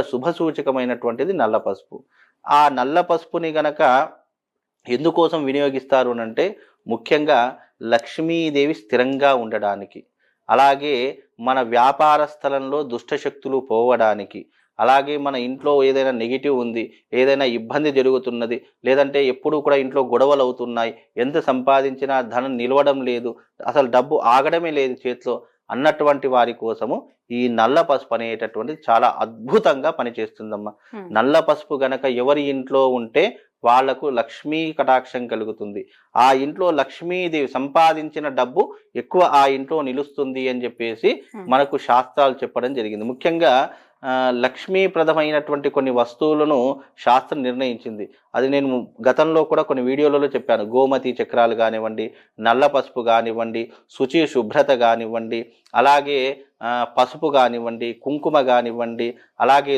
శుభసూచకమైనటువంటిది నల్ల పసుపు. ఆ నల్ల పసుపుని గనక ఎందుకోసం వినియోగిస్తారు అనంటే ముఖ్యంగా లక్ష్మీదేవి స్థిరంగా ఉండడానికి, అలాగే మన వ్యాపార స్థలంలో దుష్టశక్తులు పోవడానికి, అలాగే మన ఇంట్లో ఏదైనా నెగిటివ్ ఉంది, ఏదైనా ఇబ్బంది జరుగుతున్నది, లేదంటే ఎప్పుడూ కూడా ఇంట్లో గొడవలు అవుతున్నాయి, ఎంత సంపాదించినా ధనం నిలవడం లేదు, అసలు డబ్బు ఆగడమే లేదు చేతిలో అన్నటువంటి వారి కోసము ఈ నల్ల పసుపు అనేటటువంటిది చాలా అద్భుతంగా పనిచేస్తుందమ్మా. నల్ల పసుపు గనక ఎవరి ఇంట్లో ఉంటే వాళ్లకు లక్ష్మీ కటాక్షం కలుగుతుంది. ఆ ఇంట్లో లక్ష్మీదేవి సంపాదించిన డబ్బు ఎక్కువ ఆ ఇంట్లో నిలుస్తుంది అని చెప్పేసి మనకు శాస్త్రాలు చెప్పడం జరిగింది. ముఖ్యంగా లక్ష్మీప్రదమైనటువంటి కొన్ని వస్తువులను శాస్త్రం నిర్ణయించింది. అది నేను గతంలో కూడా కొన్ని వీడియోలలో చెప్పాను. గోమతి చక్రాలు కానివ్వండి, నల్ల పసుపు కానివ్వండి, శుచి శుభ్రత కానివ్వండి, అలాగే పసుపు కానివ్వండి, కుంకుమ కానివ్వండి, అలాగే